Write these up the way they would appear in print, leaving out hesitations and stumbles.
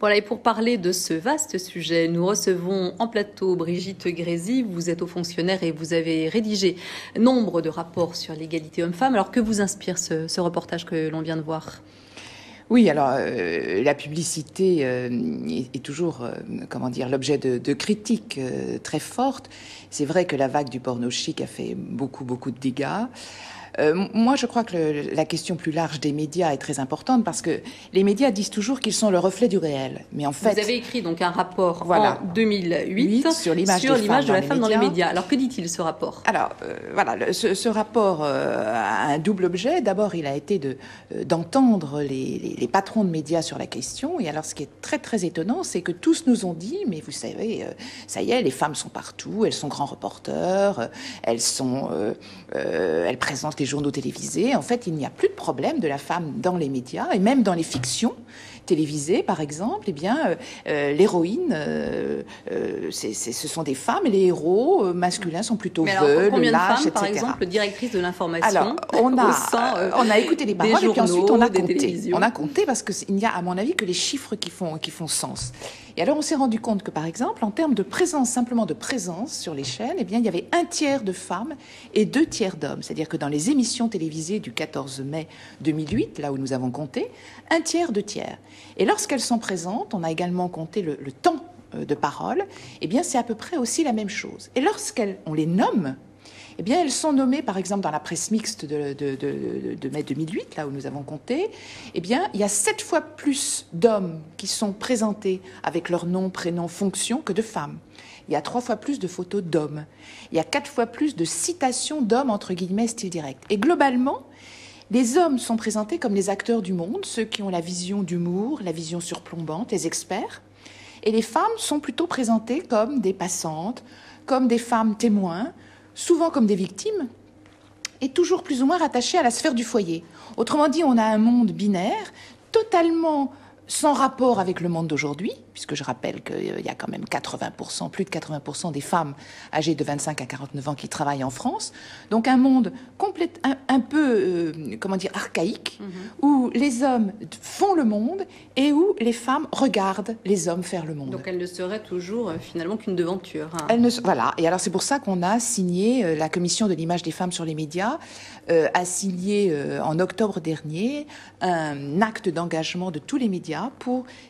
Voilà, et pour parler de ce vaste sujet, nous recevons en plateau Brigitte Grésy. Vous êtes haut fonctionnaire et vous avez rédigé nombre de rapports sur l'égalité homme-femme. Alors, que vous inspire ce reportage que l'on vient de voir ? Oui, alors la publicité est toujours, comment dire, l'objet de critiques très fortes. C'est vrai que la vague du porno chic a fait beaucoup de dégâts. Moi, je crois que la question plus large des médias est très importante parce que les médias disent toujours qu'ils sont le reflet du réel. Mais en fait, vous avez écrit donc un rapport en 2008 sur l'image de la femme dans les médias. Alors, que dit-il ce rapport ? Alors, voilà, ce rapport a un double objet. D'abord, il a été d'entendre les patrons de médias sur la question. Et alors, ce qui est très étonnant, c'est que tous nous ont dit, mais vous savez, ça y est, les femmes sont partout, elles sont grands reporters, elles présentent les journaux télévisés. En fait, il n'y a plus de problème de la femme dans les médias et même dans les fictions télévisées, par exemple. Eh bien, l'héroïne, ce sont des femmes et les héros masculins sont plutôt veulent, combien lâches, de femmes, etc. par exemple, directrices de l'information? Alors, on a écouté les paroles journaux, et puis ensuite on a compté. télévisions. On a compté parce qu'il n'y a, à mon avis, que les chiffres qui font sens. Et alors, on s'est rendu compte que, par exemple, en termes de présence, simplement de présence sur les chaînes, eh bien, il y avait 1/3 de femmes et 2/3 d'hommes. C'est-à-dire que dans les émissions télévisées du 14 mai 2008, là où nous avons compté, 1/3, 2/3. Et lorsqu'elles sont présentes, on a également compté le temps de parole, eh bien, c'est à peu près aussi la même chose. Et lorsqu'on les nomme, eh bien, elles sont nommées, par exemple, dans la presse mixte de mai 2008, là où nous avons compté, eh bien, il y a 7 fois plus d'hommes qui sont présentés avec leur nom, prénom, fonction que de femmes. Il y a 3 fois plus de photos d'hommes. Il y a 4 fois plus de citations d'hommes, entre guillemets, style direct. Et globalement, les hommes sont présentés comme les acteurs du monde, ceux qui ont la vision d'humour, la vision surplombante, les experts. Et les femmes sont plutôt présentées comme des passantes, comme des femmes témoins, souvent comme des victimes, et toujours plus ou moins rattachées à la sphère du foyer. Autrement dit, on a un monde binaire, totalement sans rapport avec le monde d'aujourd'hui, puisque je rappelle qu'il y a quand même 80%, plus de 80% des femmes âgées de 25 à 49 ans qui travaillent en France. Donc un monde un peu, archaïque, où les hommes font le monde et où les femmes regardent les hommes faire le monde. Donc elle ne serait toujours finalement qu'une devanture. Voilà, et alors c'est pour ça qu'on a signé, la Commission de l'image des femmes sur les médias a signé en octobre dernier un acte d'engagement de tous les médias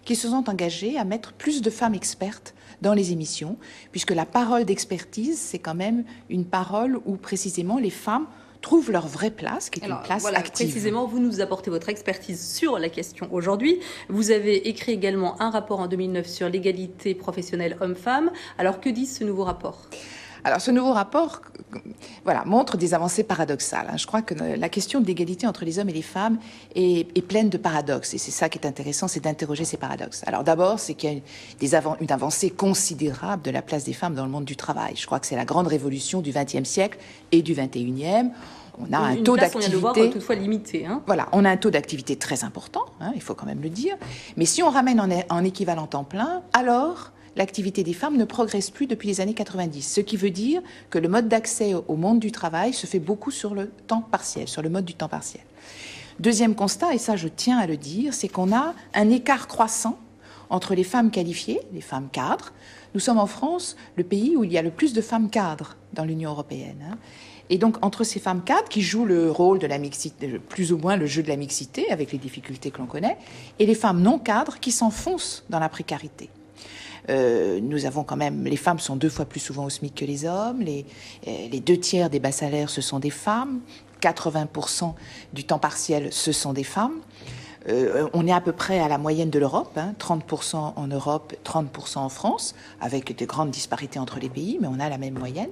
qui se sont engagés à mettre plus de femmes expertes dans les émissions, puisque la parole d'expertise, c'est quand même une parole où précisément les femmes trouvent leur vraie place, qui est une place active. Précisément, vous nous apportez votre expertise sur la question aujourd'hui. Vous avez écrit également un rapport en 2009 sur l'égalité professionnelle homme-femme. Alors, que dit ce nouveau rapport ? Alors, ce nouveau rapport montre des avancées paradoxales. Je crois que la question de l'égalité entre les hommes et les femmes est pleine de paradoxes. Et c'est ça qui est intéressant, c'est d'interroger ces paradoxes. Alors d'abord, c'est qu'il y a une avancée considérable de la place des femmes dans le monde du travail. Je crois que c'est la grande révolution du XXe siècle et du XXIe. On a un taux d'activité, on vient de voir, toutefois limité. Voilà, on a un taux d'activité très important, il faut quand même le dire. Mais si on ramène en équivalent temps plein, alors l'activité des femmes ne progresse plus depuis les années 90. Ce qui veut dire que le mode d'accès au monde du travail se fait beaucoup sur le temps partiel, sur le mode du temps partiel. Deuxième constat, et ça je tiens à le dire, c'est qu'on a un écart croissant entre les femmes qualifiées, les femmes cadres. Nous sommes en France le pays où il y a le plus de femmes cadres dans l'Union européenne. Et donc, entre ces femmes cadres qui jouent le rôle de la mixité, plus ou moins le jeu de la mixité, avec les difficultés que l'on connaît, et les femmes non cadres qui s'enfoncent dans la précarité. Nous avons quand même, les femmes sont 2 fois plus souvent au SMIC que les hommes, les 2/3 des bas salaires, ce sont des femmes, 80% du temps partiel, ce sont des femmes. On est à peu près à la moyenne de l'Europe, 30% en Europe, 30% en France, avec des grandes disparités entre les pays, mais on a la même moyenne,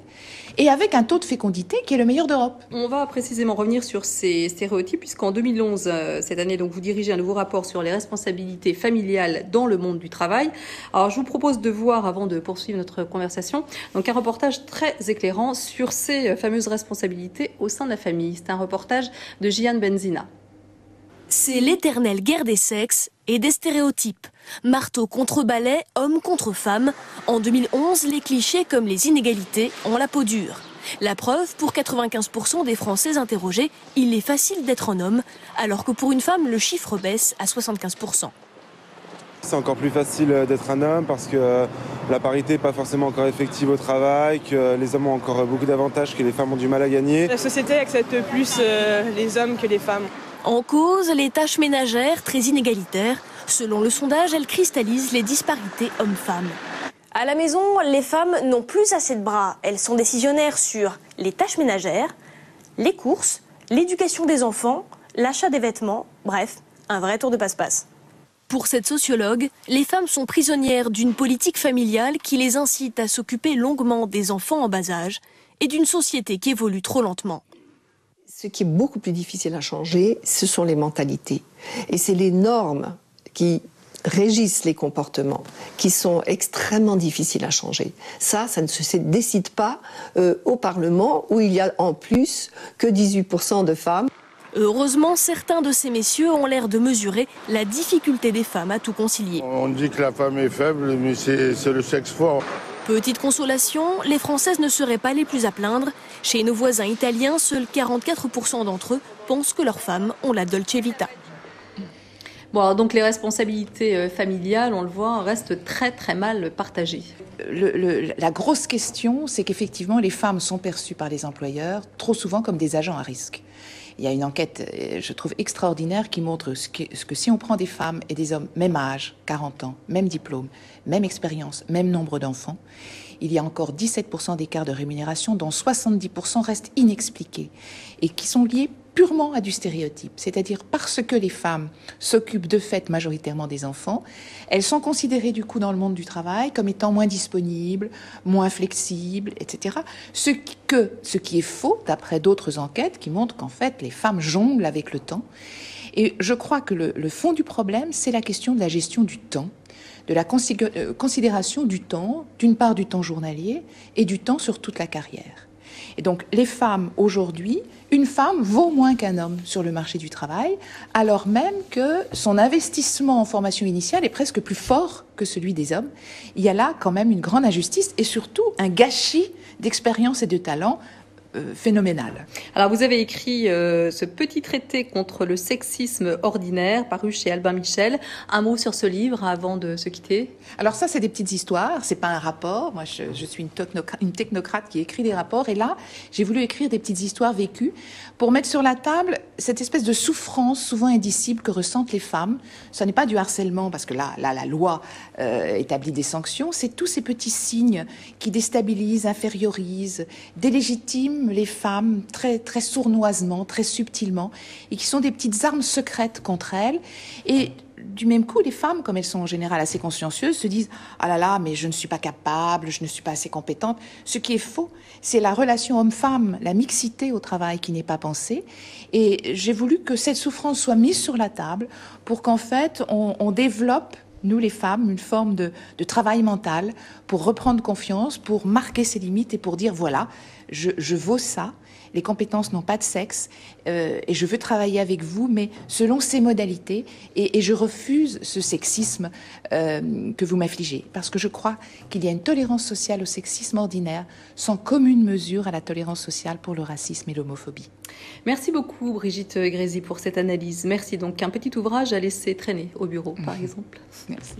et avec un taux de fécondité qui est le meilleur d'Europe. On va précisément revenir sur ces stéréotypes, puisqu'en 2011, cette année, donc, vous dirigez un nouveau rapport sur les responsabilités familiales dans le monde du travail. Alors, je vous propose de voir, avant de poursuivre notre conversation, donc un reportage très éclairant sur ces fameuses responsabilités au sein de la famille. C'est un reportage de Gian Benzina. C'est l'éternelle guerre des sexes et des stéréotypes. Marteau contre balai, homme contre femme. En 2011, les clichés comme les inégalités ont la peau dure. La preuve, pour 95% des Français interrogés, il est facile d'être un homme, alors que pour une femme, le chiffre baisse à 75%. C'est encore plus facile d'être un homme parce que la parité n'est pas forcément encore effective au travail, que les hommes ont encore beaucoup d'avantages que les femmes ont du mal à gagner. La société accepte plus les hommes que les femmes. En cause, les tâches ménagères très inégalitaires. Selon le sondage, elles cristallisent les disparités hommes-femmes. À la maison, les femmes n'ont plus assez de bras. Elles sont décisionnaires sur les tâches ménagères, les courses, l'éducation des enfants, l'achat des vêtements, bref, un vrai tour de passe-passe. Pour cette sociologue, les femmes sont prisonnières d'une politique familiale qui les incite à s'occuper longuement des enfants en bas âge et d'une société qui évolue trop lentement. Ce qui est beaucoup plus difficile à changer, ce sont les mentalités. Et c'est les normes qui régissent les comportements, qui sont extrêmement difficiles à changer. Ça ne se décide pas au Parlement, où il y a en plus que 18% de femmes. Heureusement, certains de ces messieurs ont l'air de mesurer la difficulté des femmes à tout concilier. On dit que la femme est faible, mais c'est le sexe fort. Petite consolation, les Françaises ne seraient pas les plus à plaindre. Chez nos voisins italiens, seuls 44% d'entre eux pensent que leurs femmes ont la Dolce Vita. Bon, alors donc les responsabilités familiales, on le voit, restent très très mal partagées. La grosse question, c'est qu'effectivement, les femmes sont perçues par les employeurs trop souvent comme des agents à risque. Il y a une enquête, je trouve, extraordinaire qui montre ce que si on prend des femmes et des hommes, même âge, 40 ans, même diplôme, même expérience, même nombre d'enfants, il y a encore 17% d'écart de rémunération, dont 70% restent inexpliqués et qui sont liés purement à du stéréotype. C'est-à-dire parce que les femmes s'occupent de fait majoritairement des enfants, elles sont considérées du coup dans le monde du travail comme étant moins disponibles, moins flexibles, etc. Ce qui est faux d'après d'autres enquêtes qui montrent qu'en fait les femmes jonglent avec le temps. Et je crois que le fond du problème, c'est la question de la gestion du temps, de la considération du temps, d'une part du temps journalier et du temps sur toute la carrière. Et donc, les femmes, aujourd'hui, une femme vaut moins qu'un homme sur le marché du travail, alors même que son investissement en formation initiale est presque plus fort que celui des hommes. Il y a là quand même une grande injustice et surtout un gâchis d'expérience et de talent phénoménal. Alors vous avez écrit ce petit traité contre le sexisme ordinaire paru chez Albin Michel. Un mot sur ce livre avant de se quitter? Alors ça, c'est des petites histoires, c'est pas un rapport. Moi, je suis une technocrate qui écrit des rapports et là, j'ai voulu écrire des petites histoires vécues pour mettre sur la table cette espèce de souffrance souvent indicible que ressentent les femmes. Ce n'est pas du harcèlement parce que là la loi établit des sanctions, c'est tous ces petits signes qui déstabilisent, infériorisent, délégitiment les femmes très, très sournoisement, très subtilement, et qui sont des petites armes secrètes contre elles. Et du même coup, les femmes, comme elles sont en général assez consciencieuses, se disent « Ah là là, mais je ne suis pas capable, je ne suis pas assez compétente ». Ce qui est faux, c'est la relation homme-femme, la mixité au travail qui n'est pas pensée. Et j'ai voulu que cette souffrance soit mise sur la table pour qu'en fait, on développe nous les femmes, une forme de travail mental pour reprendre confiance, pour marquer ses limites et pour dire voilà, je vaux ça, les compétences n'ont pas de sexe et je veux travailler avec vous, mais selon ces modalités et je refuse ce sexisme que vous m'affligez. Parce que je crois qu'il y a une tolérance sociale au sexisme ordinaire sans commune mesure à la tolérance sociale pour le racisme et l'homophobie. Merci beaucoup Brigitte Grésy pour cette analyse. Merci. Donc un petit ouvrage à laisser traîner au bureau, par exemple. Merci.